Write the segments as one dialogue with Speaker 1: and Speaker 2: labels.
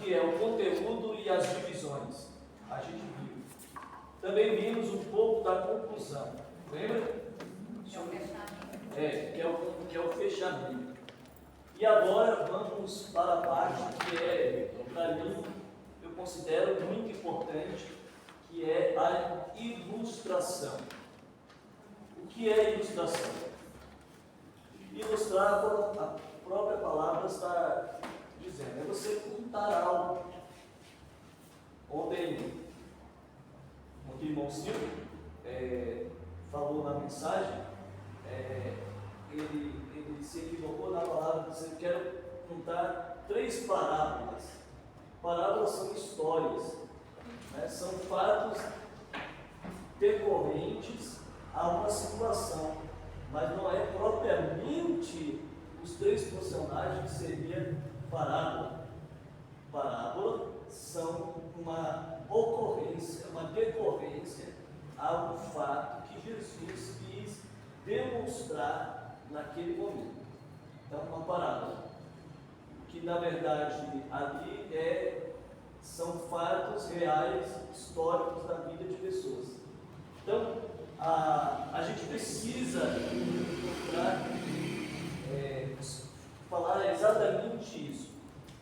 Speaker 1: que é o conteúdo e as divisões. A gente viu. Também vimos um pouco da conclusão. Lembra?
Speaker 2: Que é o fechamento.
Speaker 1: Que é o fechamento. E agora vamos para a parte que para mim, eu considero muito importante, que é a ilustração. O que é ilustração? Ilustrar, como a própria palavra está dizendo, é você contar algo. Ontem, o irmão Silvio falou na mensagem, ele se equivocou na palavra, dizendo que quero contar 3 parábolas. Parábolas são histórias, né? São fatos decorrentes a uma situação, mas não é propriamente os 3 personagens que seria parábola. Parábola são uma ocorrência, uma decorrência a um fato que Jesus quis demonstrar naquele momento. Então, uma parábola, que na verdade ali são fatos reais, históricos da vida de pessoas. Então, a gente precisa falar exatamente isso.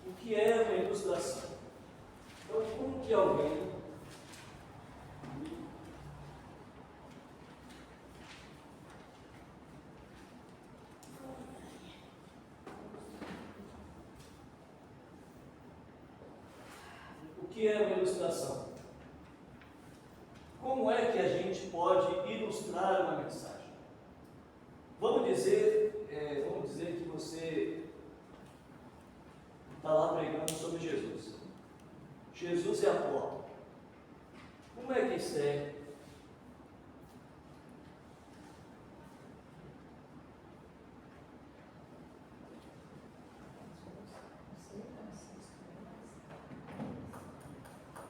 Speaker 1: O que é uma ilustração? Então, como que alguém O que é uma ilustração? Como é que a gente pode ilustrar uma mensagem? Vamos dizer que você está lá pregando sobre Jesus. Jesus é a porta. Como é que isso é?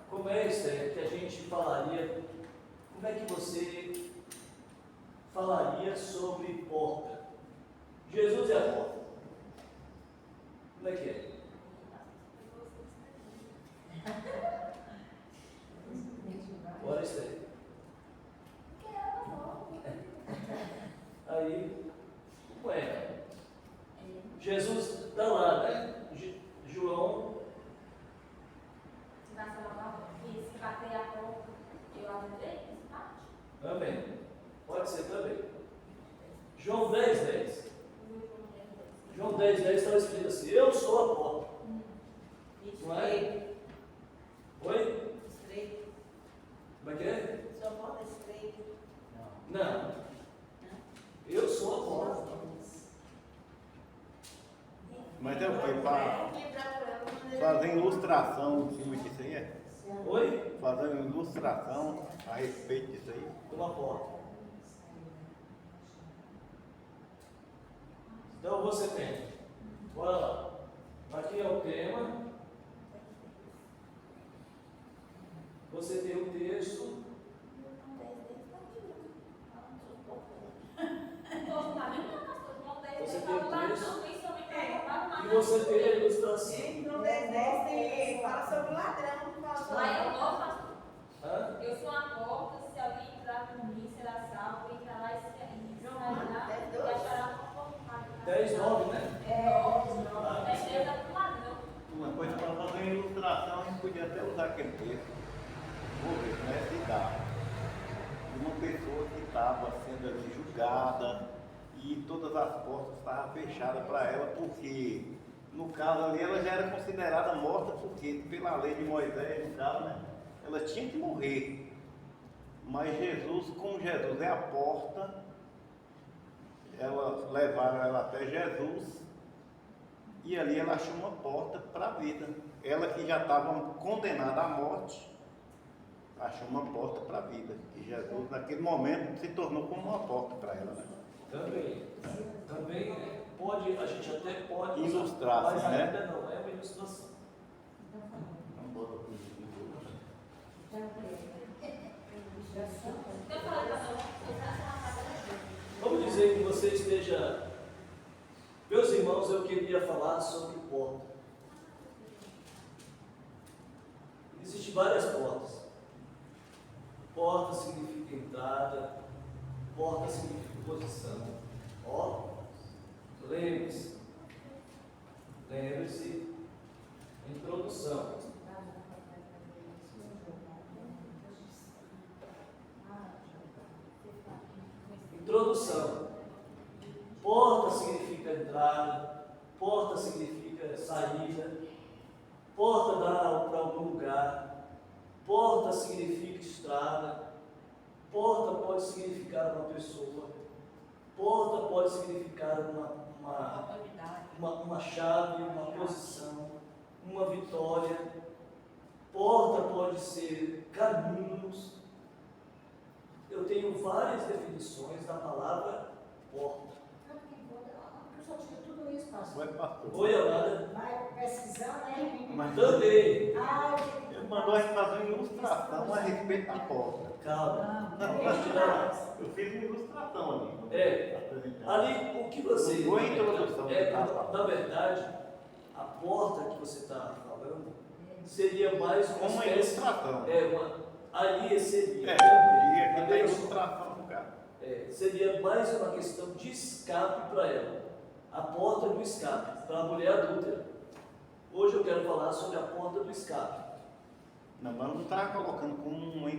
Speaker 1: Como é isso que a gente falaria? Como é que você falaria sobre porta? Jesus é a porta. Como é que é? Bora isso aí. Aí, como é? Jesus está lá, né? João.
Speaker 2: Se bater a porta, eu ajudarei nessa parte?
Speaker 1: Amém. Pode ser também. João 10:10. João 10:10 está escrito assim: eu sou a porta. Não é? Oi?
Speaker 2: Estreito.
Speaker 1: Como é que é?
Speaker 2: Sua porta é estreita.
Speaker 1: Não. Eu sou a porta.
Speaker 3: Mas é o que? Para fazer ilustração em cima disso aí, é?
Speaker 1: Oi?
Speaker 3: Fazer uma ilustração a respeito disso aí.
Speaker 1: Uma porta. Então você tem. Bora lá. Aqui é o tema. Você tem o texto. Você tem o texto. E você tem a ilustração.
Speaker 4: No 10:10 fala sobre o ladrão, não fala sobre
Speaker 2: Lá eu gosto, pastor.
Speaker 1: Hã?
Speaker 2: Eu sou a porta, se alguém entrar por mim, será salvo, entrará e sairá, e achará confortável.
Speaker 1: 10:9, né?
Speaker 2: É 10 é pro ladrão.
Speaker 3: Uma coisa para fazer uma ilustração, a gente podia até usar aquele texto. Vou ver, né? Se dá. De uma pessoa que estava sendo ali julgada e todas as portas estavam fechadas para ela, porque no caso ali ela já era considerada morta, porque pela lei de Moisés, no caso, né? Ela tinha que morrer. Mas Jesus, como Jesus é a porta, levaram ela até Jesus e ali ela achou uma porta para a vida. Ela que já estava condenada à morte, achou uma porta para a vida. E Jesus, naquele momento, se tornou como uma porta para ela. Né?
Speaker 1: Também pode, a gente até pode
Speaker 3: Ilustrar,
Speaker 1: mas
Speaker 3: né?
Speaker 1: ainda não é uma ilustração. Vamos dizer que você esteja. Meus irmãos, eu queria falar sobre porta. várias portas. Porta significa entrada, porta significa posição. Ó, lembre-se, introdução. Introdução. Porta significa entrada, porta significa saída, porta dá para algum lugar, porta significa estrada, porta pode significar uma pessoa, porta pode significar uma chave, uma posição, uma vitória, porta pode ser caminhos. Eu tenho várias definições da palavra porta.
Speaker 5: Eu só tinha tudo isso, pastor.
Speaker 3: Oi, pastor.
Speaker 1: Oi, Amanda.
Speaker 5: Vai pesquisando, né?
Speaker 3: Mas
Speaker 1: Também.
Speaker 3: ele mandou a gente fazer uma ilustração a respeito da porta.
Speaker 1: Calma. Não posso tirar mais.
Speaker 3: Eu fiz uma ilustração ali.
Speaker 1: É. Ali, o que você...
Speaker 3: Boa introdução.
Speaker 1: Na verdade, a porta que você está falando seria mais uma
Speaker 3: Uma
Speaker 1: espécie...
Speaker 3: ilustração.
Speaker 1: Ali seria...
Speaker 3: E aqui está a ilustração do cara.
Speaker 1: Seria mais uma questão de escape para ela. A porta do escape, para a mulher adúltera. Hoje eu quero falar sobre a porta do escape.
Speaker 3: Não, mas não está colocando como uma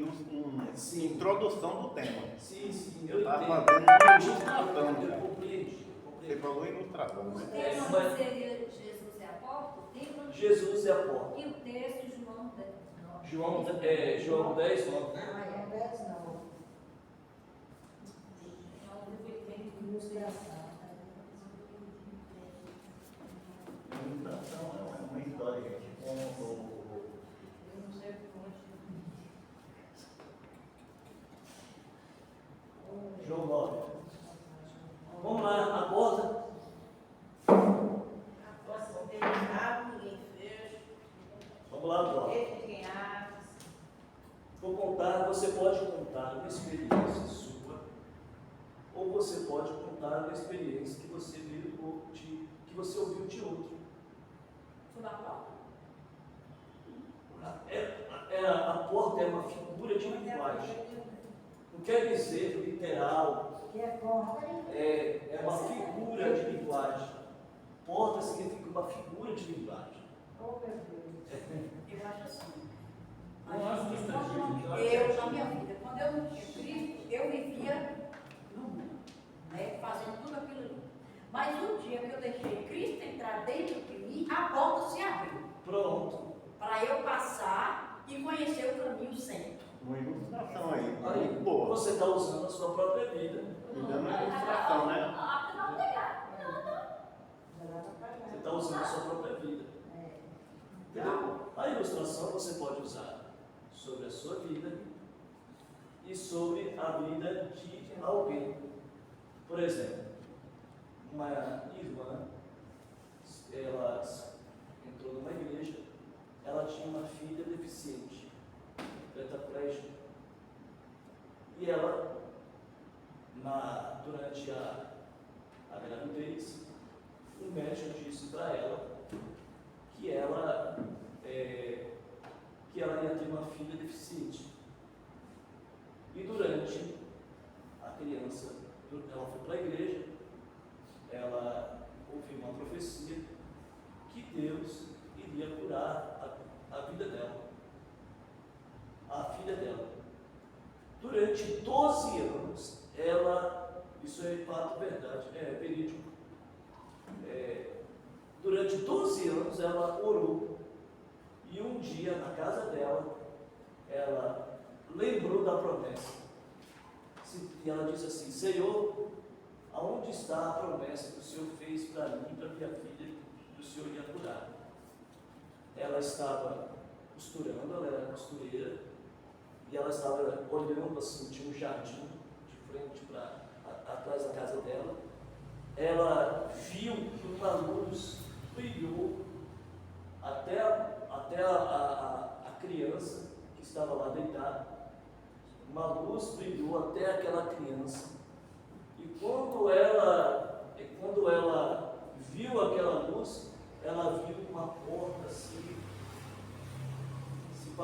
Speaker 1: Sim.
Speaker 3: introdução do tema.
Speaker 1: Sim, eu
Speaker 3: Está
Speaker 1: entendo.
Speaker 3: fazendo uma ilustração.
Speaker 1: Eu
Speaker 3: Cara.
Speaker 1: compreendi.
Speaker 3: Você falou ilustração,
Speaker 2: O
Speaker 3: né?
Speaker 2: texto
Speaker 1: mas-
Speaker 2: seria Jesus é a porta? O tema?
Speaker 1: Jesus é a porta.
Speaker 2: E o texto, João 10.
Speaker 1: João 10, 9.
Speaker 5: Ah, é 10 não. Ilustração.
Speaker 3: Ilustração é uma história que a gente conta.
Speaker 1: João 9. Vamos lá, a porta. Vamos lá, agora. Vou contar, você pode contar uma experiência sua, ou você pode contar uma experiência que você viu ou que você ouviu de outro.
Speaker 2: Sobre a porta?
Speaker 1: A porta é uma figura de linguagem. Não quer dizer literal,
Speaker 5: Que é porta.
Speaker 1: é uma figura de linguagem. Porta significa uma figura de linguagem.
Speaker 5: Oh, meu Deus.
Speaker 2: Eu acho assim.
Speaker 6: Eu, na minha vida, quando eu não tinha Cristo, eu vivia no mundo, né, fazendo tudo aquilo ali. Mas um dia que eu deixei Cristo entrar dentro de mim, a porta se abriu.
Speaker 1: Pronto.
Speaker 6: Para eu passar e conhecer o caminho certo.
Speaker 3: Uma ilustração aí.
Speaker 1: Aí,
Speaker 3: Muito boa.
Speaker 1: você está usando a sua própria vida.
Speaker 3: Me dando uma ilustração, né?
Speaker 1: Você está usando a sua própria vida. Entendeu? A ilustração você pode usar sobre a sua vida e sobre a vida de alguém. Por exemplo, uma irmã, ela entrou numa igreja, ela tinha uma filha deficiente, tetraplégica, e ela, durante a gravidez, o médico disse para ela que ela ia ter uma filha deficiente. E durante a criança, ela foi para a igreja, ela ouviu uma profecia que Deus iria curar a vida dela, a filha dela. Durante 12 anos, isso é fato verdade, é verídico. Durante 12 anos ela orou, e um dia na casa dela, ela lembrou da promessa, e ela disse assim: Senhor, aonde está a promessa que o Senhor fez para mim, para minha filha, que o Senhor ia curar? Ela estava costurando, ela era costureira, e ela estava olhando assim, tinha um jardim de frente atrás da casa dela. Ela viu que uma luz brilhou até a criança que estava lá deitada. Uma luz brilhou até aquela criança. E quando ela viu aquela luz, ela viu uma porta se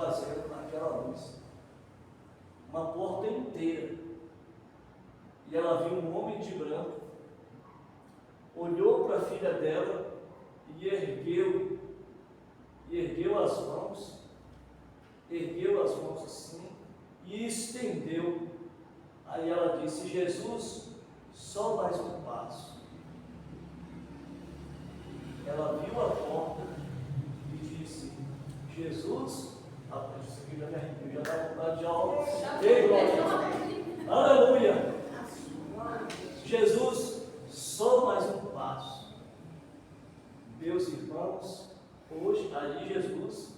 Speaker 1: fazendo naquela luz. Uma porta inteira. E ela viu um homem de branco, olhou para a filha dela e ergueu as mãos assim e estendeu. Aí ela disse: Jesus, só mais um passo. Ela viu a porta e disse: Jesus, isso aqui já me arrepio, já dá vontade de aula. Ei, glória. Aleluia! Jesus, só mais um passo. Meus irmãos, hoje, ali Jesus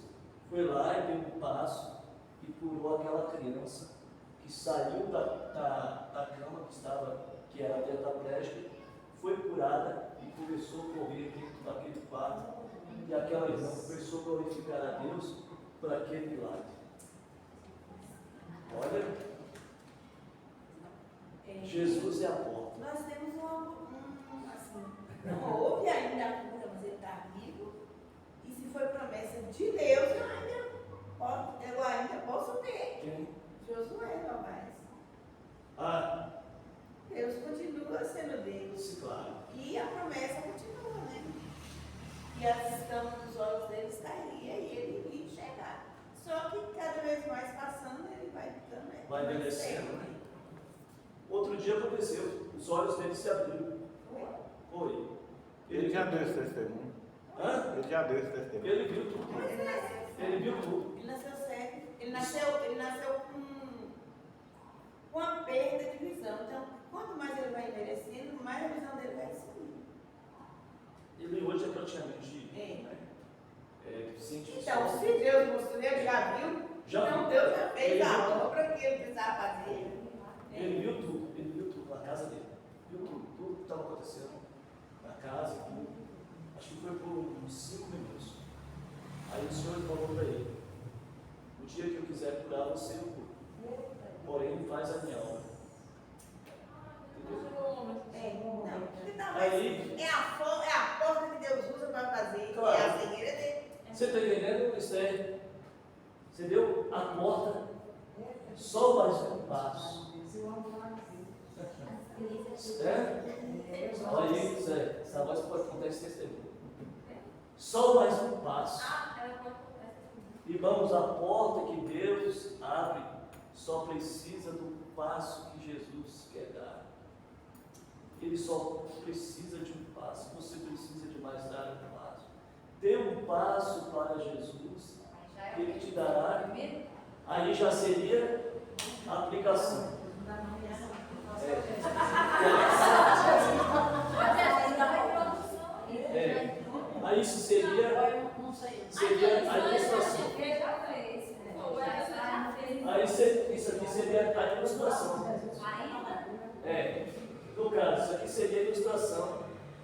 Speaker 1: foi lá e deu um passo e curou aquela criança que saiu da cama que era tetraplégica, foi curada e começou a correr dentro daquele quarto. E aquela irmã começou a glorificar a Deus por aquele milagre. Olha, Jesus é a porta.
Speaker 4: Nós temos assim, não houve ainda a cura, mas ele está vivo. E se foi promessa de Deus, eu ainda posso ver.
Speaker 1: Quem?
Speaker 4: Josué, talvez.
Speaker 1: Ah,
Speaker 4: Deus continua sendo Deus.
Speaker 1: sim, claro.
Speaker 4: E a promessa continua, né? E as escamas nos olhos deles caíam e ele ia enxergar. Só que cada vez mais passando, ele vai ficando.
Speaker 1: Vai envelhecendo, né? Outro dia aconteceu, os olhos dele se abriram. Foi.
Speaker 3: Ele já deu esse testemunho.
Speaker 1: Hã?
Speaker 3: Ele já deu esse testemunho.
Speaker 1: Ele viu tudo. Ele viu tudo.
Speaker 4: Ele nasceu cego. Ele nasceu com uma perda de visão. Então, quanto mais ele vai envelhecendo, mais a visão dele vai sumindo.
Speaker 1: Ele hoje é praticamente cientista.
Speaker 4: Então, se Deus mostrou, ele já viu,
Speaker 1: Já
Speaker 4: então
Speaker 1: viu.
Speaker 4: Deus já fez
Speaker 1: Ele
Speaker 4: a
Speaker 1: viu.
Speaker 4: obra que ele precisava fazer.
Speaker 1: Ele viu tudo na casa dele. Viu tudo que estava acontecendo na casa, tudo. Acho que foi por uns 5 minutos. Aí o Senhor falou para ele: o dia que eu quiser curar você, eu curo. Porém, faz a minha obra. Entendeu? Aí-
Speaker 4: É a porta que Deus usa para fazer,
Speaker 1: Claro.
Speaker 4: é a cegueira dele.
Speaker 1: Você está entendendo, Esther? Você deu a porta, só mais um passo. Olha aí, Zé, essa voz pode contar esse testemunho. Só mais um passo. E vamos, a porta que Deus abre só precisa do passo que Jesus quer dar. Ele só precisa de um passo. Você precisa de mais dar um passo. Dê um passo para Jesus, Ele te dará. Aí já seria a aplicação. Aí isso seria a ilustração. Aí isso aqui seria a ilustração. No caso, isso aqui seria a ilustração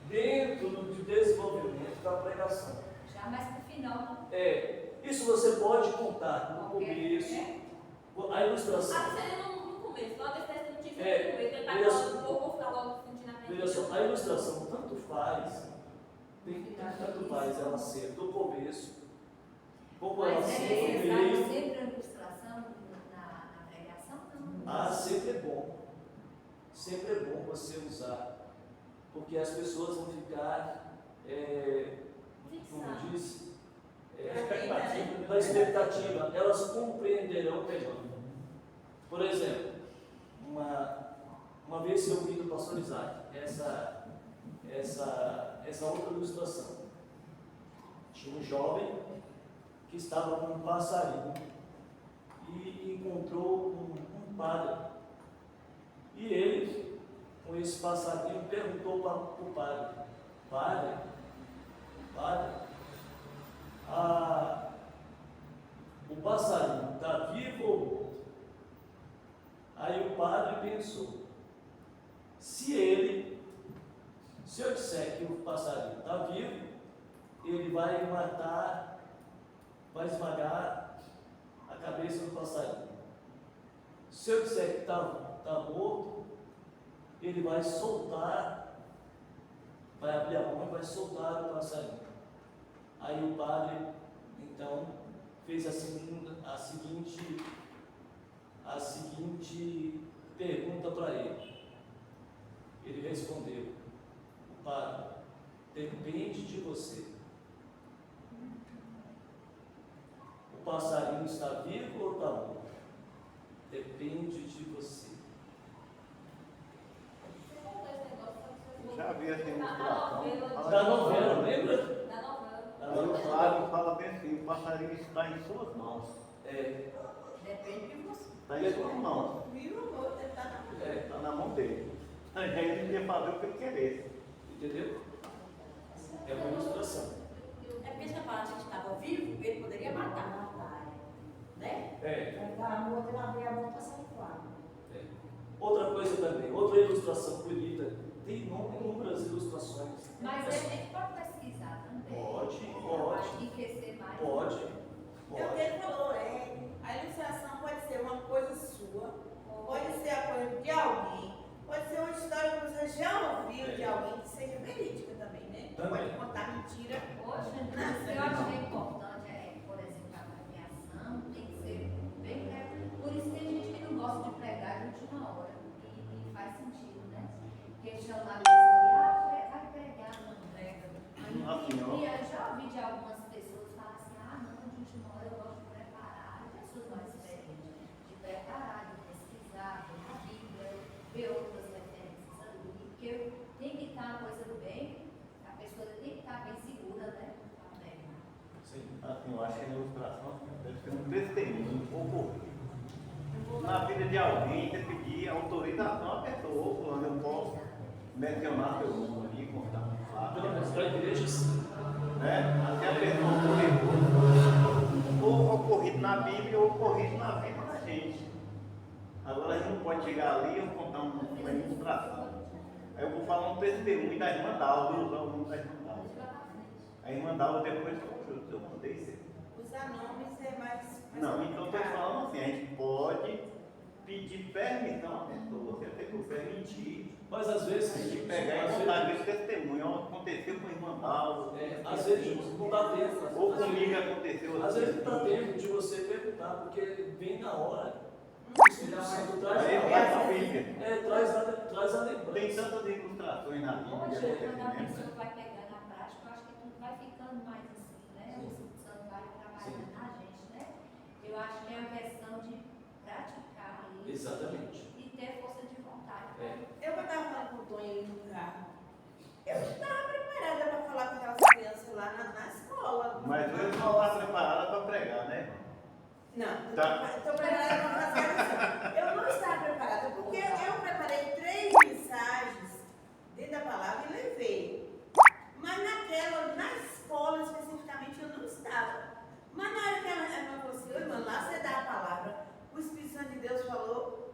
Speaker 1: dentro do desenvolvimento da pregação.
Speaker 6: Já mais pro final.
Speaker 1: Isso você pode contar no começo. A ilustração.
Speaker 2: Seria no começo, logo esse texto não tinha que
Speaker 1: É,
Speaker 2: ser no começo, ele
Speaker 1: veja
Speaker 2: tá
Speaker 1: só.
Speaker 2: falando, vou ficar logo sentindo a frente.
Speaker 1: Veja só, a ilustração tanto faz ela ser do começo, como ela
Speaker 6: Mas é
Speaker 1: ser do
Speaker 6: necessário
Speaker 1: meio.
Speaker 6: sempre a ilustração na pregação? Não.
Speaker 1: Sempre é bom. Sempre é bom você usar. Porque as pessoas vão ficar, como diz, na expectativa. Elas compreenderão melhor. Por exemplo, uma vez eu vi do pastor Isaac essa outra ilustração. Tinha um jovem que estava com um passarinho e encontrou um padre. E ele, com esse passarinho, perguntou para o padre: Padre, o passarinho está vivo ou morto? Aí o padre pensou: se eu disser que o passarinho está vivo, ele vai esmagar a cabeça do passarinho. Se eu disser que está morto, ele vai soltar, vai abrir a mão e vai soltar o passarinho. Aí o padre, então, fez a seguinte pergunta para ele. Ele respondeu: Pai, depende de você. O passarinho está vivo ou está morto? Depende de você.
Speaker 2: Você contou esse negócio,
Speaker 3: Já vi essa
Speaker 2: Na
Speaker 3: ilustração.
Speaker 1: Da novela, lembra?
Speaker 2: Da novela.
Speaker 1: Da
Speaker 3: Aí o
Speaker 1: novela.
Speaker 3: sábio fala bem assim, o passarinho está em suas mãos.
Speaker 1: É,
Speaker 6: Depende de você.
Speaker 3: Está em suas mãos.
Speaker 4: Viu, amor? Ele tá na mão.
Speaker 3: Está na mão dele. A gente ia fazer o que ele queresse.
Speaker 1: entendeu? É uma ilustração.
Speaker 6: É porque se a gente estava vivo, ele poderia matar. Né?
Speaker 1: É.
Speaker 5: Pegar a moto, ela abrir a moto para sair fora.
Speaker 1: Outra coisa também, outra ilustração bonita, tem inúmeras ilustrações.
Speaker 2: Mas a gente pode pesquisar também.
Speaker 1: Pode.
Speaker 2: Para enriquecer mais.
Speaker 1: Pode.
Speaker 4: É o que ele falou, a ilustração pode ser uma coisa sua, pode ser a coisa de alguém, pode ser uma história que você já ouviu de alguém que seja verídica também, né?
Speaker 1: Também.
Speaker 4: Pode contar mentira.
Speaker 2: Hoje, eu acho que é importante, por exemplo, a premiação tem que ser bem breve. Por isso tem gente que não gosta de pregar de última hora. E faz sentido, né? Porque chama a pessoa, vai pregar, não prega. E eu já ouvi de algumas pessoas falar assim, não, de última hora eu gosto de preparar. E pessoas mais experientes, de preparar, de pesquisar, ver a Bíblia, ver outras referências ali. Porque tem que estar a coisa do bem, a pessoa tem que estar bem segura, né? Também.
Speaker 1: Sim.
Speaker 3: Assim, eu acho que a ilustração deve ser um testemunho ocorrido. Na vida de alguém, você pedir autorização à pessoa, quando eu posso mencionar seu nome ali, contar um fato.
Speaker 1: Pelo menos para a igreja, sim.
Speaker 3: Né? Até a pessoa ou ocorrido na Bíblia ou ocorrido na vida da gente. Agora a gente não pode chegar ali e contar uma ilustração. Aí eu vou falar um testemunho da irmã Dalva, eu usar o nome da irmã Dalva. A irmã Dalva depois eu mandei ser.
Speaker 4: Usar nomes é mais.
Speaker 3: Não, então estou falando assim, a gente pode pedir permissão à pessoa, se a pessoa permitir,
Speaker 1: Mas às vezes,
Speaker 3: a gente pegar e contar aquele testemunho, aconteceu com a irmã Dalva,
Speaker 1: às vezes não dá tempo.
Speaker 3: ou comigo aconteceu
Speaker 1: Às
Speaker 3: assim.
Speaker 1: vezes não dá tempo de você perguntar, porque vem na hora. O Espírito Santo traz
Speaker 3: Aí vai a Bíblia.
Speaker 1: traz a
Speaker 3: Tem
Speaker 1: lembrança.
Speaker 3: tantas ilustrações na Bíblia de
Speaker 2: Hoje, quando a
Speaker 3: acontecimentos.
Speaker 2: pessoa vai pegar na prática, eu acho que tudo vai ficando mais assim, né? O Espírito Santo vai trabalhando na gente, né? Eu acho que é uma questão de praticar isso
Speaker 1: Exatamente.
Speaker 2: e ter força de vontade.
Speaker 1: É.
Speaker 4: Eu estava falando com o Tonho aí no carro. Eu não estava preparada para falar com aquelas crianças lá na escola.
Speaker 3: Mas eu não estava preparada para pregar, né?
Speaker 4: Não,
Speaker 3: Tá.
Speaker 4: estou preparada para fazer isso. Eu não estava preparada, porque eu preparei 3 mensagens dentro da palavra e levei. Mas na escola especificamente eu não estava. Mas na hora que a irmã falou assim, irmã, lá você dá a palavra, o Espírito Santo de Deus falou,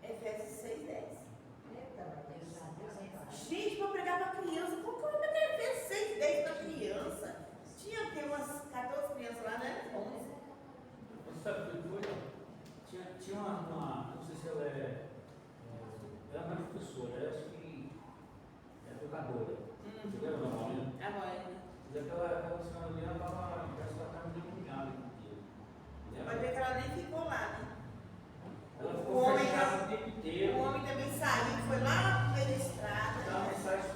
Speaker 4: Efésios 6:10.
Speaker 5: Eita, vai Deus.
Speaker 4: Gente, para pregar para criança, por que eu não Efésios 6:10 para criança? Tinha que ter umas 14 crianças lá, né? 11.
Speaker 7: Sabe o que foi? Tinha uma, não sei se ela era uma professora, ela acho que é educadora. Você lembra o nome, né?
Speaker 4: Agora,
Speaker 7: Mas aquela senhora ali, ela estava, parece que ela estava endemoniada.
Speaker 4: vai ver que ela nem ficou lá, né?
Speaker 7: Ela
Speaker 4: O
Speaker 7: ficou
Speaker 4: homem
Speaker 7: fechada o tempo inteiro.
Speaker 4: O homem também saiu, foi lá no meio da estrada.
Speaker 7: Dá uma mensagem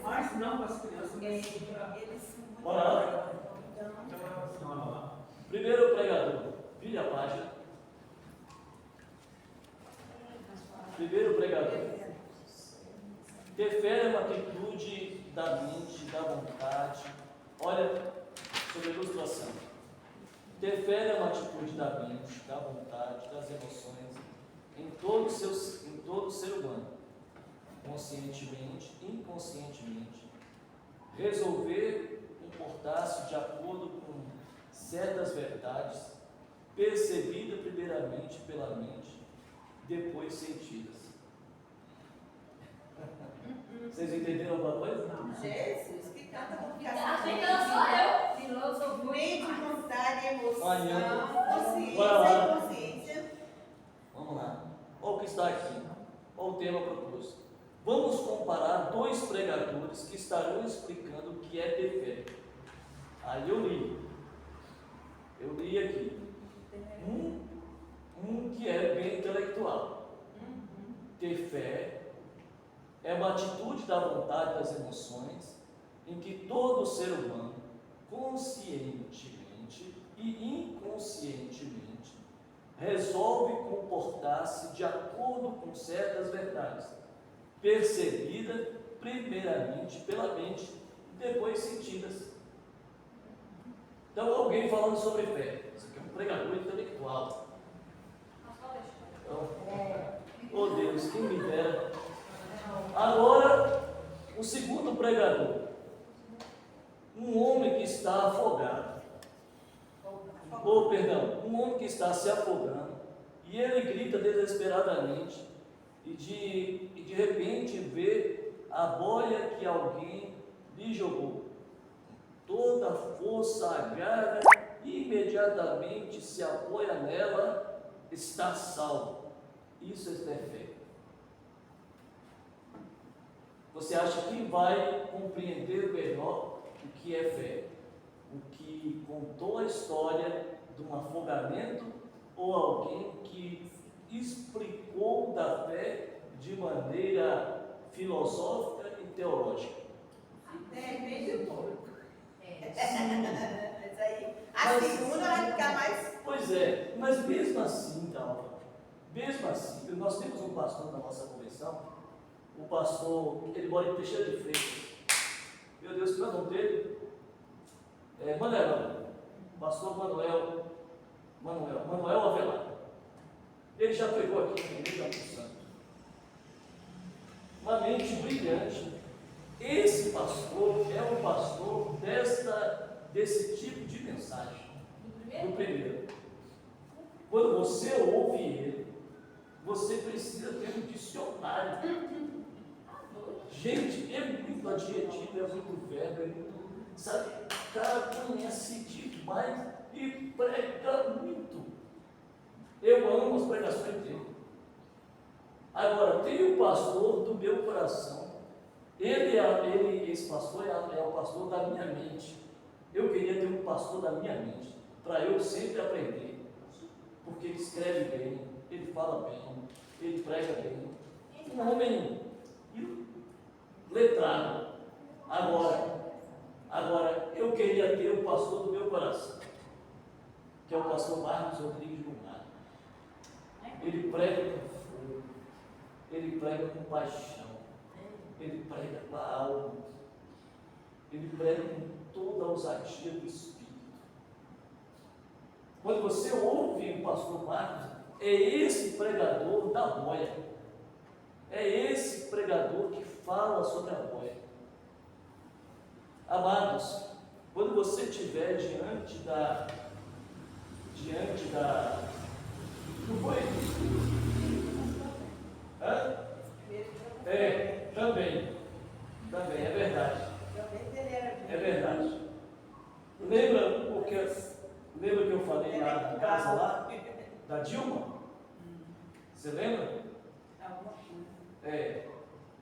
Speaker 7: mas não para as crianças, mas para
Speaker 4: Eles
Speaker 1: Bora lá.
Speaker 7: a senhora lá.
Speaker 1: Primeiro pregador, vire a página. Primeiro pregador. Ter fé é uma atitude da mente, da vontade. Olha, sobre a ilustração. Ter fé é uma atitude da mente, da vontade, das emoções, em todo ser humano, conscientemente, inconscientemente. Resolver comportar-se de acordo com certas verdades, percebidas primeiramente pela mente, depois sentidas. Vocês entenderam alguma coisa? Não.
Speaker 4: Jesus, que canta com
Speaker 2: Achei que não sou eu. Filósofo.
Speaker 4: mente, vontade, emoção,
Speaker 1: Olha.
Speaker 4: consciência
Speaker 1: Bora lá.
Speaker 4: e consciência.
Speaker 1: Vamos lá. Olha o que está aqui. Olha o tema proposto. Vamos comparar 2 pregadores que estarão explicando o que é ter fé. Aí eu li. Eu escolhi aqui um que é bem intelectual. Ter fé é uma atitude da vontade e das emoções em que todo ser humano, conscientemente e inconscientemente, resolve comportar-se de acordo com certas verdades, percebidas primeiramente pela mente, depois sentidas. Então, alguém falando sobre fé, isso aqui é um pregador intelectual. Então, oh Deus, quem me dera. Agora, o segundo pregador, um homem que está afogado, um homem que está se afogando, e ele grita desesperadamente, e de repente vê a boia que alguém lhe jogou. Toda a força agarra e imediatamente se apoia nela, está salvo. Isso é ter fé. Você acha que vai compreender melhor o que é fé? O que contou a história de um afogamento ou alguém que explicou da fé de maneira filosófica e teológica?
Speaker 4: Depende um pouco.
Speaker 2: É.
Speaker 4: Isso aí. A segunda vai ficar mais.
Speaker 1: Pois é, mas mesmo assim, Dalva, mesmo assim, nós temos um pastor na nossa convenção, o pastor, ele mora em Teixeira de Freitas. Meu Deus, que é o nome dele? Manuel, pastor Manuel Avelar. Ele já pregou aqui na igreja do Santo. Uma mente brilhante. Esse pastor é um pastor desse tipo de mensagem. Do primeiro. Quando você ouve ele, você precisa ter um dicionário. Gente, é muito adjetivo, é muito verbo, é muito. Sabe, o cara conhece demais e prega muito. Eu amo as pregações dele. Agora, tem o pastor do meu coração. Esse pastor é o pastor da minha mente. Eu queria ter um pastor da minha mente, para eu sempre aprender. Porque ele escreve bem, ele fala bem, ele prega bem. Um homem letrado. Agora, eu queria ter o pastor do meu coração, que é o pastor Marcos Rodrigues Goulart. Ele prega com fogo, ele prega com paixão, ele prega com a alma, ele prega com toda a ousadia do Espírito. Quando você ouve o pastor Marcos, é esse pregador da boia, é esse pregador que fala sobre a boia. Amados, quando você estiver diante da. Não foi? Hã? Também, é verdade. É verdade. Lembra que eu falei lá na casa lá, da Dilma? Você lembra? O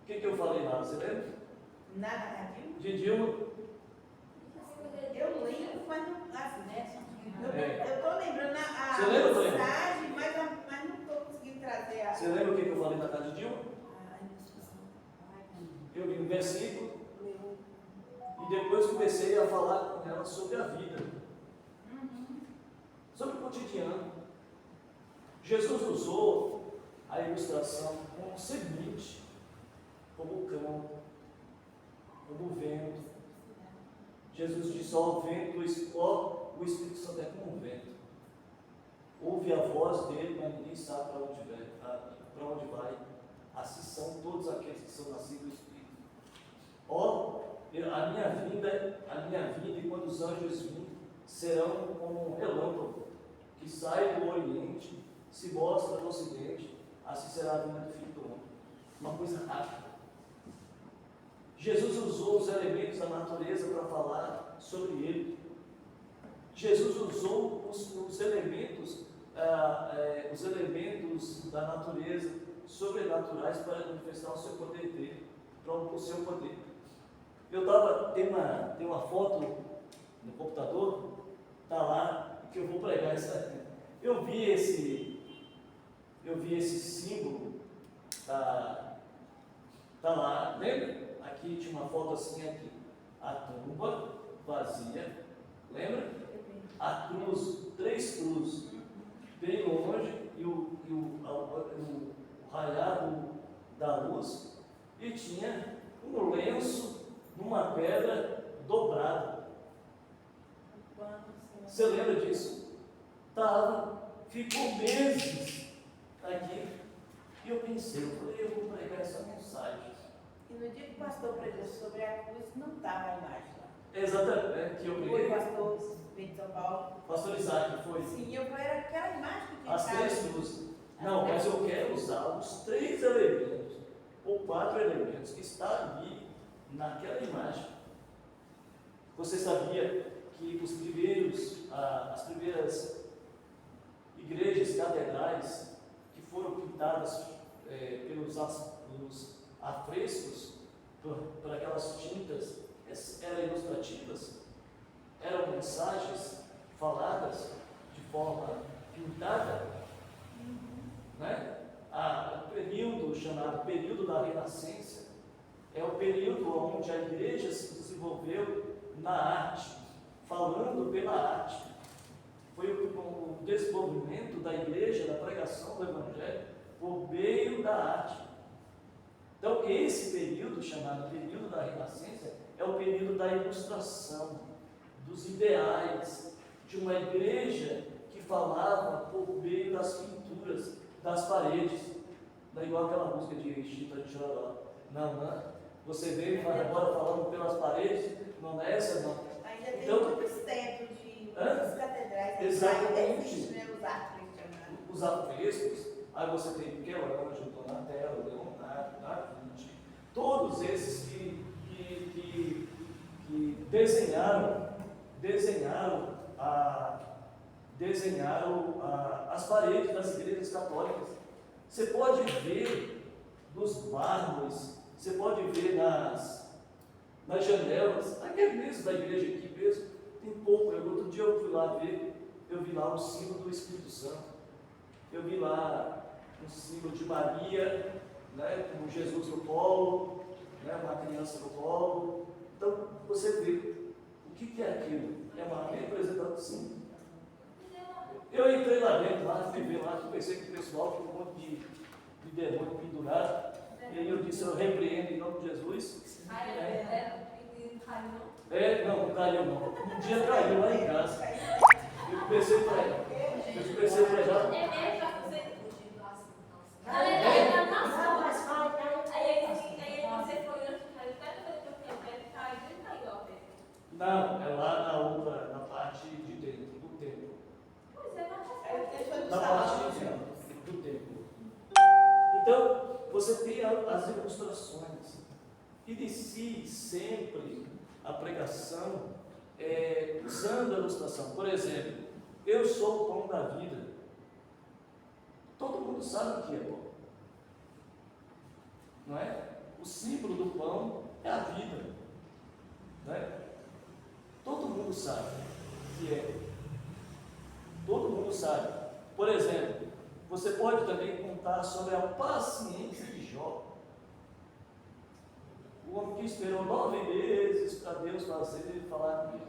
Speaker 1: que eu falei lá, você lembra?
Speaker 4: Nada,
Speaker 1: De Dilma?
Speaker 4: eu lembro, mas não. Assim, né? Eu estou lembrando a
Speaker 1: Você lembra,
Speaker 4: mensagem, mas não estou conseguindo trazer a.
Speaker 1: Você lembra o que eu falei na casa de Dilma? Eu li um versículo e depois comecei a falar com ela sobre a vida, sobre o cotidiano. Jesus usou a ilustração como semente, como cão, como vento. Jesus disse: ó, o vento, o Espírito Santo é como um vento. Ouve a voz dele, mas ninguém sabe para onde vai. Assim são todos aqueles que são nascidos do Espírito. Ó, a minha vinda e quando os anjos virem, serão como um relâmpago que sai do Oriente, se mostra no Ocidente. Assim será a vinda do Filho do Homem. Uma coisa rápida. Jesus usou os elementos da natureza para falar sobre ele. Jesus usou os elementos da natureza sobrenaturais para manifestar o seu poder dele, para o seu poder. Tem uma foto no computador, está lá, que eu vou pregar essa. Eu vi esse símbolo, tá lá, lembra? Aqui tinha uma foto assim aqui, a tumba vazia, lembra? A cruz, 3 cruzes, bem longe, e o raiado da luz, e tinha um lenço numa pedra dobrada. Você lembra disso? Ficou meses aqui, e eu pensei, eu falei, eu vou pregar essa mensagem.
Speaker 4: E no dia que o pastor pregou sobre a cruz, não estava a imagem lá.
Speaker 1: Exatamente, que eu
Speaker 4: Foi
Speaker 1: preguei.
Speaker 4: o pastor de São Paulo.
Speaker 1: Pastor Isaac foi.
Speaker 4: Sim, eu era aquela imagem que tinha
Speaker 1: As 3 cruzes. Não, mas eu quero usar os 3 elementos, ou 4 elementos que estão ali naquela imagem. Você sabia que as primeiras igrejas catedrais que foram pintadas pelos afrescos, por aquelas tintas, eram ilustrativas, eram mensagens faladas de forma pintada, né? O período chamado período da Renascença é o período onde a igreja se desenvolveu na arte, falando pela arte. Foi o desenvolvimento da igreja, da pregação do Evangelho, por meio da arte. Então, esse período, chamado período da Renascença, é o período da ilustração, dos ideais, de uma igreja que falava por meio das pinturas, das paredes. Não é igual aquela música de Chita de Chororó. Não. Você veio agora falando pelas paredes, não é essa, não.
Speaker 4: Ainda tem
Speaker 1: Então,
Speaker 4: muitos templos de
Speaker 1: hã?
Speaker 4: muitas catedrais.
Speaker 1: Exatamente.
Speaker 4: Existem, né, os artes chamados.
Speaker 1: Os afrescos, aí você tem Michelangelo, Donatello, Leonardo, Da Vinci, todos esses que desenharam as paredes das igrejas católicas. Você pode ver nos mármores, você pode ver nas janelas, aquele mesmo da igreja aqui mesmo, tem pouco. Outro dia eu fui lá ver, eu vi lá o símbolo do Espírito Santo, eu vi lá um símbolo de Maria, né, com Jesus no colo, né, uma criança no colo. Então você vê o que é aquilo. É uma representação, sim. Eu entrei lá dentro, fui ver lá, pensei que o pessoal tinha um monte de demônio pendurado. E aí eu disse, eu repreendo em nome de Jesus.
Speaker 2: Não
Speaker 1: caiu não. Um dia caiu lá em casa. Eu comecei a pregar.
Speaker 8: É mesmo pra você.
Speaker 5: Não, mas fala que
Speaker 8: Aí você foi antes de cair, caiu e caiu ó.
Speaker 1: Não, é lá na parte de dentro do templo.
Speaker 8: Pois é, mas
Speaker 4: Aí deixa eu
Speaker 1: Na
Speaker 4: falar.
Speaker 1: parte de dentro do templo. Então, você tem as ilustrações. Inicie sempre a pregação usando a ilustração. Por exemplo, eu sou o pão da vida. Todo mundo sabe o que é pão. Não é? O símbolo do pão é a vida. Não é? Todo mundo sabe o que é. Todo mundo sabe. Por exemplo, você pode também contar sobre a paciência de Jó. O homem que esperou 9 meses para Deus falar com ele.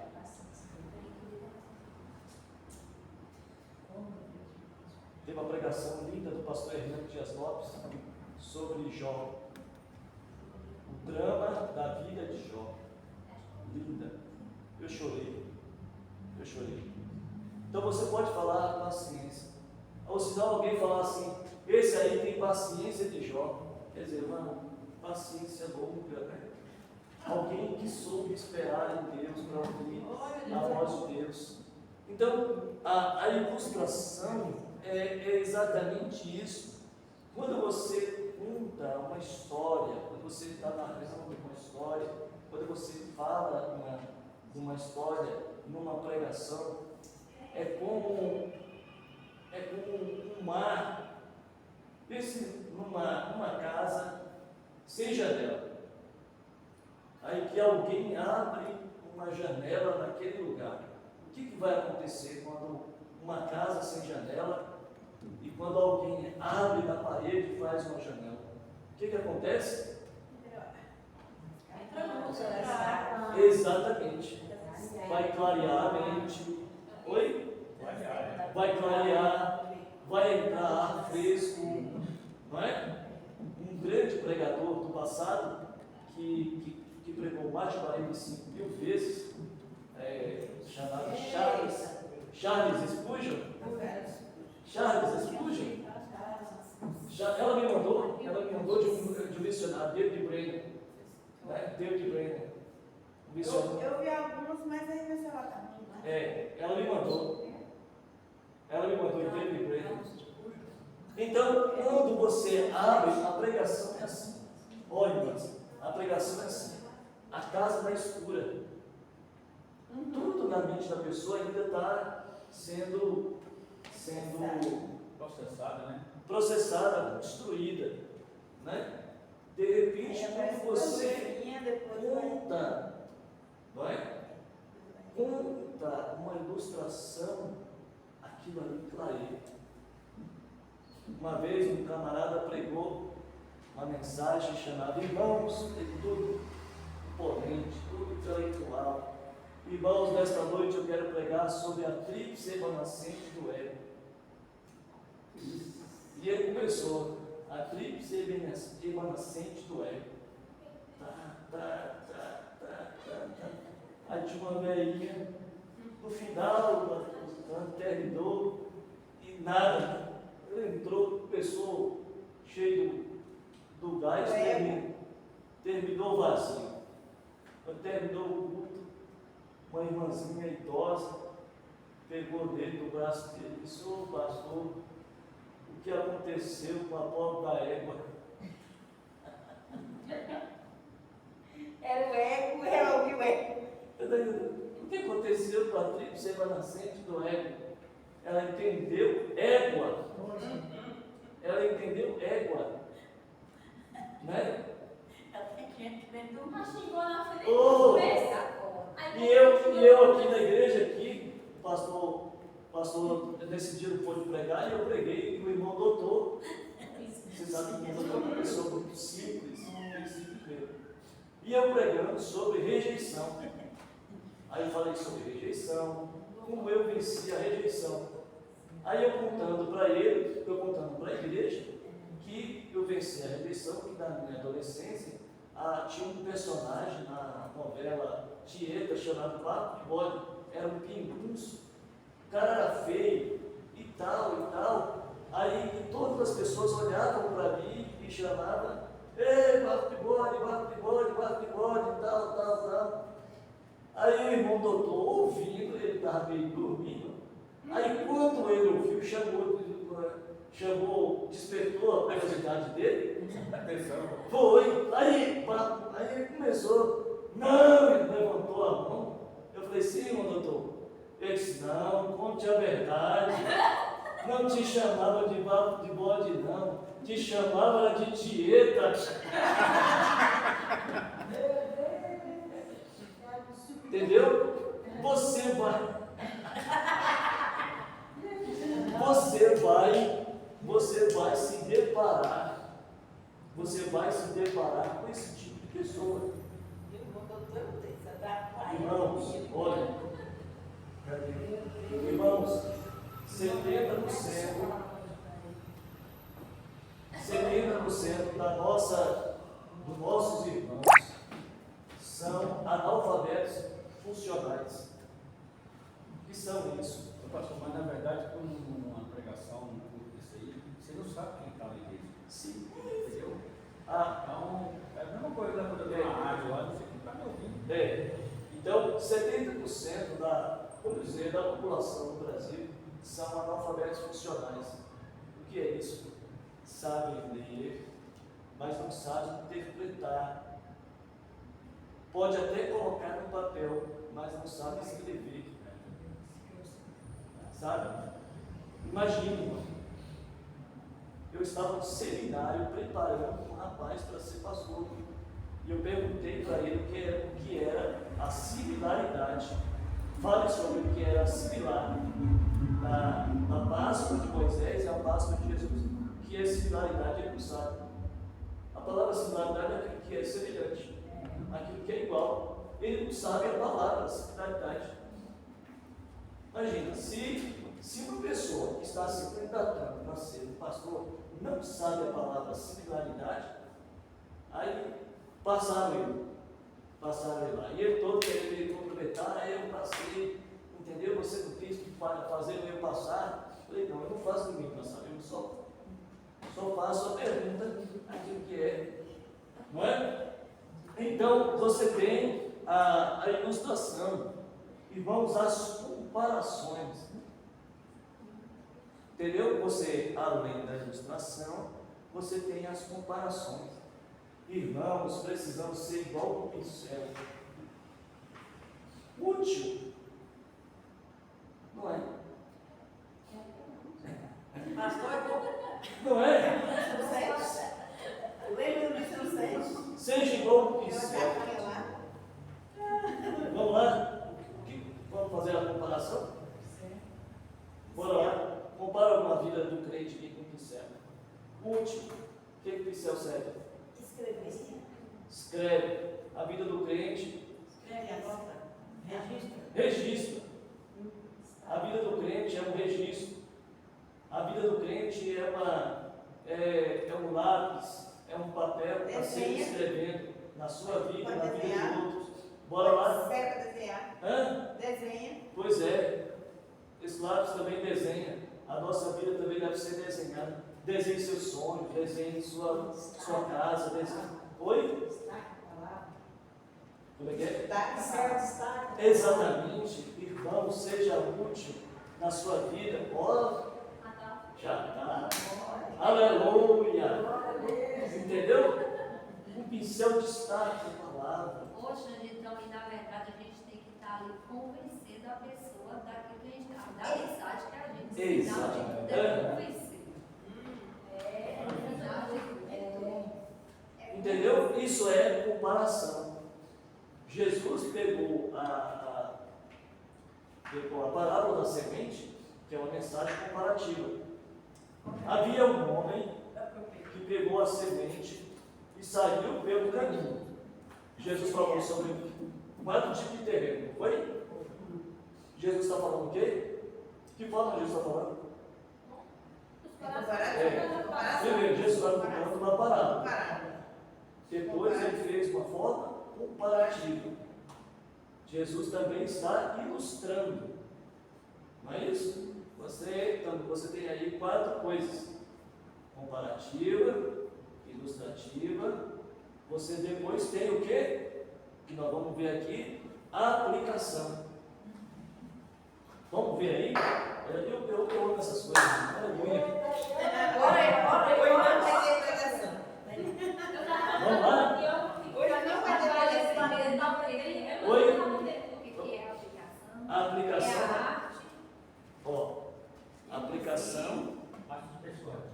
Speaker 1: Tem uma pregação linda do pastor Hernando Dias Lopes sobre Jó. O drama da vida de Jó. Linda. Eu chorei. Então você pode falar a paciência. Ou se não, alguém falar assim, esse aí tem paciência de Jó. Quer dizer, uma paciência longa, né? Alguém que soube esperar em Deus para ouvir a voz de Deus. Então, a ilustração é exatamente isso. Quando você conta uma história, quando você está narrando uma história, quando você fala uma história numa pregação, é como um mar. Pense numa casa sem janela. Aí que alguém abre uma janela naquele lugar. O que vai acontecer quando uma casa sem janela e quando alguém abre na parede e faz uma janela? O que acontece? Exatamente. Vai clarear a mente. Oi? Vai clarear, vai entrar ar fresco, não é? Um grande pregador do passado que pregou mais de 45 mil vezes, chamado Charles Spurgeon. Charles Spurgeon. Ela me mandou de um missionário, David Brainerd. Né? David Brainerd. Um missionário.
Speaker 4: Eu vi alguns, mas aí meu celular tá muito, né?
Speaker 1: Ela me mandou em David Brainerd. Então, quando você abre, a pregação é assim. Olha, irmãs, a pregação é assim. A casa está escura. Tudo na mente da pessoa ainda está sendo processada, destruída. Né? De repente, quando você conta, não é? Conta uma ilustração, aquilo ali clareia. Uma vez um camarada pregou uma mensagem chamada Irmãos, tudo imponente, tudo intelectual. Irmãos, nesta noite eu quero pregar sobre a tríplice emanascente do ego. E ele começou, a tríplice emanascente do ego. Aí tinha uma velhinha, no final, terminou e nada. Ele entrou, pessoa cheio do gás, terminou vazio. Quando terminou o culto, uma irmãzinha idosa pegou dele no braço dele e disse: ô pastor, o que aconteceu com a pobre da égua?
Speaker 4: Era o ego, ela ouviu o ego.
Speaker 1: O que aconteceu com a tríplice emanascente do ego? Ela entendeu égua. Ela entendeu égua. Né?
Speaker 8: Mas chegou na frente
Speaker 1: Oh!
Speaker 8: do mês.
Speaker 1: E eu aqui na igreja, aqui, o pastor nesse dia não pôde pregar, e eu preguei, e o irmão doutor, você sabe que o doutor é uma pessoa muito simples, mesmo. E eu pregando sobre rejeição. Aí eu falei sobre rejeição, como eu venci a rejeição. Aí eu contando para ele, eu contando para a igreja, que eu venci a rejeição, que na minha adolescência tinha um personagem na novela Tieta chamado Papo de Bode, era um pingunço, o cara era feio e tal. Aí todas as pessoas olhavam para mim e me chamavam: ei, Papo de Bode, tal. Aí o irmão doutor, ouvindo, ele estava meio dormindo. Aí quando ele ouviu, despertou a curiosidade dele. Foi. Aí ele começou. Não, ele levantou a mão. Eu falei: sim, irmão doutor. Ele disse: não, conte a verdade. Não te chamava de papo de bode, não. Te chamava de Tieta. Entendeu? Você vai se deparar com esse tipo de pessoa. Irmãos, olha, irmãos, 70% dos nossos irmãos são analfabetos funcionais. O que são isso?
Speaker 7: Pastor, mas na verdade, quando numa pregação, num culto desse aí, você não sabe quem está na igreja.
Speaker 1: Sim.
Speaker 7: Entendeu? Então, é a mesma coisa quando eu estou na rádio lá, não sei quem está me ouvindo.
Speaker 1: Então, 70% da população do Brasil são analfabetos funcionais. O que é isso? Sabem ler, mas não sabem interpretar. Pode até colocar no papel, mas não sabem escrever. Sabe? Imagine, irmão. Eu estava no seminário preparando um rapaz para ser pastor. E eu perguntei para ele o que era a similaridade. Fale sobre o que era a similaridade Páscoa de Jesus, que é similaridade, ele não sabe. A palavra similaridade é aquilo que é semelhante, aquilo que é igual. Ele não sabe a palavra similaridade. Imagina, se uma pessoa que está se candidatando para ser um pastor não sabe a palavra similaridade, aí passaram ele lá. E ele todo querendo complementar, eu passei, entendeu? Você não quis fazer eu passar. Eu falei, não, eu não faço ninguém passar, eu só faço a pergunta, aquilo que é, não é? Então, você tem a ilustração e vamos às comparações. Entendeu? Você, além da ilustração, você tem as comparações. Irmãos, precisamos ser igual ao pincel. Útil. Não é?
Speaker 4: Pastor é bom.
Speaker 1: Não é?
Speaker 4: Lembra do Lição 7?
Speaker 1: Seja igual ao
Speaker 4: Eu
Speaker 1: pincel.
Speaker 4: já falei lá.
Speaker 1: Vamos lá? Vamos fazer a comparação? Bora lá. Compara uma vida do crente aqui com o pincel. Útil. O que o pincel serve?
Speaker 4: Escrever.
Speaker 1: Escreve. A vida do crente.
Speaker 4: Escreve, anota. Registra.
Speaker 1: Registra. A vida do crente é um registro. A vida do crente é um lápis, é um papel para ser
Speaker 4: Desenha.
Speaker 1: escrevendo na sua vida,
Speaker 4: Pode
Speaker 1: na vida
Speaker 4: desenhar.
Speaker 1: de outros. Bora lá?
Speaker 4: Serve para desenhar.
Speaker 1: Hã?
Speaker 4: Desenha.
Speaker 1: Pois é. Esse lápis também desenha. A nossa vida também deve ser desenhada. Desenhe seus sonhos, desenhe sua casa, desenhe. Oi?
Speaker 5: Destaque a palavra.
Speaker 1: Como é que é?
Speaker 4: Dá
Speaker 5: Céu destaque.
Speaker 1: Exatamente, irmão, seja útil na sua vida. Ó, já está. Aleluia. Entendeu? Um pincel destaque a palavra.
Speaker 2: Poxa, então, e na verdade a gente tem que estar ali convencendo a pessoa daquilo que a gente está, da mensagem que a gente ensina, de tudo é convencer.
Speaker 1: Entendeu? Isso é comparação. Jesus pegou a parábola da semente, que é uma mensagem comparativa. Havia um homem que pegou a semente e saiu pelo caminho. Jesus falou sobre 4 tipos de terreno, não foi? Jesus está falando o quê? Que forma Jesus está falando? Primeiro, Jesus está contando uma parábola. Depois ele fez uma forma comparativa. Jesus também está ilustrando. Não é isso? Você tem aí 4 coisas: comparativa, ilustrativa. Você depois tem o quê? Que nós vamos ver aqui, a aplicação. Vamos ver aí? Eu amo essas coisas. Aleluia. Vamos lá? Oi?
Speaker 2: O que é a aplicação?
Speaker 1: A aplicação.
Speaker 2: É a arte.
Speaker 1: Ó, aplicação.
Speaker 7: Arte de persuadir.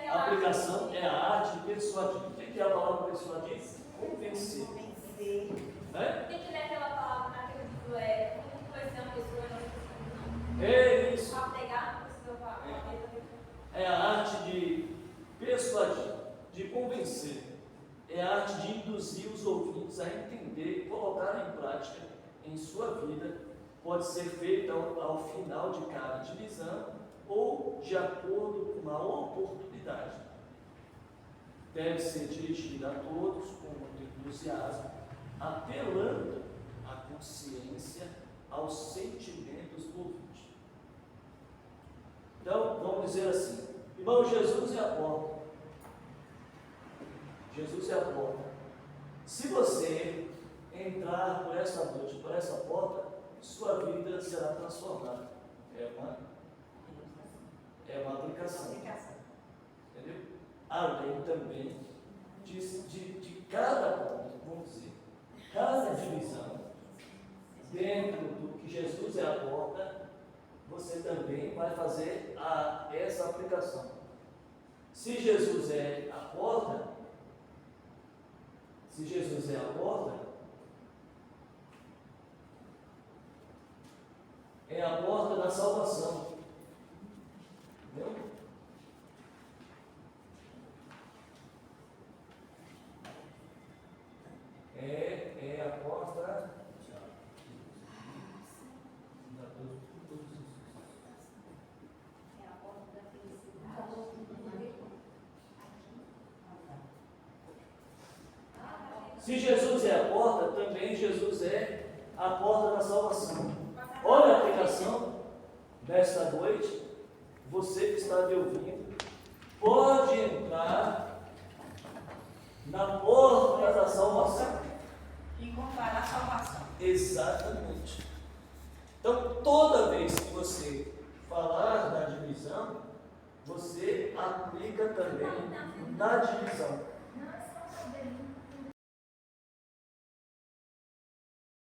Speaker 1: A aplicação é a arte de persuadir. O que é a palavra persuadir? Convencer. Né?
Speaker 8: Tem que ler aquela palavra naquele livro, como conhecer uma pessoa e não
Speaker 1: É isso.
Speaker 8: apegar no seu papel.
Speaker 1: É a arte de persuadir, de convencer. É a arte de induzir os ouvintes a entender e colocar em prática em sua vida. Pode ser feita ao final de cada divisão ou de acordo com uma oportunidade. Deve ser dirigida a todos com muito entusiasmo, apelando à consciência, aos sentimentos do ouvinte. Então, vamos dizer assim: irmão, Jesus é a porta. Jesus é a porta. Se você entrar por essa noite, por essa porta, sua vida será transformada. É uma aplicação. Entendeu? Além também de cada ponto, vamos dizer, cada divisão, dentro do que Jesus é a porta, você também vai fazer essa aplicação. Se Jesus é a porta, é a porta da salvação. Entendeu? É a porta.
Speaker 2: É a porta da felicidade.
Speaker 1: Se Jesus é a porta, também Jesus é a porta da salvação. Olha a aplicação desta noite. Você que está me ouvindo, pode entrar na porta da salvação.
Speaker 6: Encontrar a salvação.
Speaker 1: Exatamente. Então, toda vez que você falar da divisão, você aplica também na divisão.